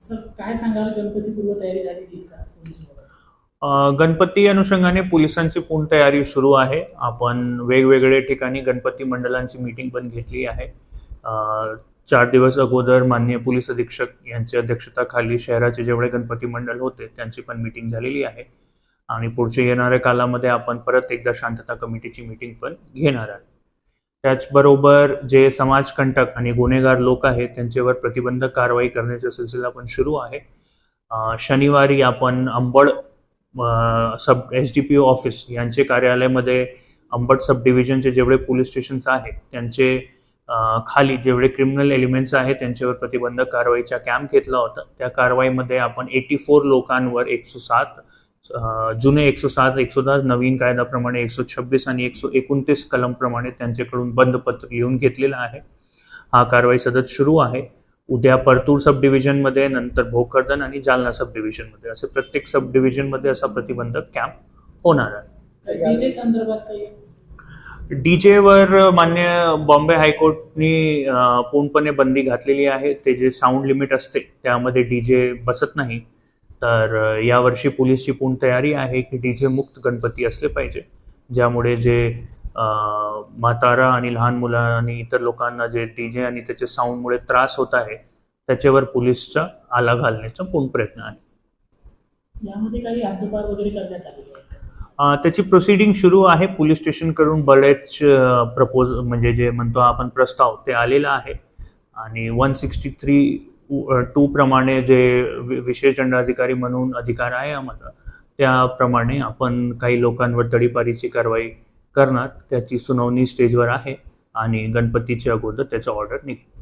Sir काय सांगाल, गणपतीपूर्व तयारी झालेली का पोलीस विभागात? गणपती अनुषंगाने पोलिसांची पूर्ण तयारी सुरू आहे. आपण वेगवेगळे ठिकाणी गणपती मंडळांची मीटिंग पण घेतली आहे. 4 दिवस अगोदर माननीय पोलीस अधीक्षक यांच्या अध्यक्षताखाली शहराचे जेवढे गणपती मंडळ होते त्यांची पण मीटिंग झालेली आहे आणि पुढच्या येणाऱ्या कालामध्ये आपण परत एकदा शांतता कमिटीची मीटिंग पण घेणार आहे. त्याचबरोबर जे समाजकंटक आणि गुन्हेगार लोक आहेत त्यांच्यावर प्रतिबंधक कारवाई करण्याचा सिलसिला पण सुरू आहे. शनिवारी आपण अंबड सब SDPO ऑफिस यांचे कार्यालयामध्ये अंबड सब डिव्हिजनचे जेवढे पोलीस स्टेशन्स आहेत त्यांचे खाली जेवढे क्रिमिनल एलिमेंट्स आहेत त्यांच्यावर प्रतिबंधक कारवाईचा कॅम्प घेतला होता. त्या कारवाईमध्ये आपण 84 लोकांवर 107 जुने 107, 110 नवीन कायद्याप्रमाणे 126 आणि 129 कलमप्रमाणे त्यांच्याकडून बंधपत्र लिहून घेतलेला आहे. हा कारवाई सतत सुरू आहे. उद्या परतूर सब डिव्हिजनमध्ये, नंतर भोकरदन आणि जालना सब डिव्हिजनमध्ये असे प्रत्येक सब डिव्हिजनमध्ये असा प्रतिबंधक कॅम्प होणार आहे. डीजे संदर्भात काही? डीजेवर मान्य बॉम्बे हायकोर्टनी पूर्णपणे बंदी घातलेली आहे. ते जे साऊंड लिमिट असते त्यामध्ये डीजे बसत नाही. तर यावर्षी पोलीसची पूर्ण तयारी आहे की डीजे मुक्त गणपती असले पाहिजे, ज्यामुळे जे म्हातारा आणि लहान मुलं आणि इतर लोकांना जे डीजे आणि त्याच्या साऊंडमुळे त्रास होत आहे त्याच्यावर पोलीसचा आला घालण्याचा पूर्ण प्रयत्न आहे. यामध्ये काही हद्दपार वगैरे करण्यात आलेली आहे? त्याची प्रोसिडिंग सुरू आहे. पोलीस स्टेशनकडून बरेच म्हणजे जे म्हणतो आपण प्रस्ताव ते आलेला आहे आणि 163(2) प्रमाणे जे विशेष दंडाधिकारी म्हणून अधिकार आहे आम्हाला, त्याप्रमाणे आपण काही लोकांवर तडीपारीची कारवाई करणार. त्याची सुनावणी स्टेजवर आहे आणि गणपतीच्या अगोदर त्याचा ऑर्डर निघेल.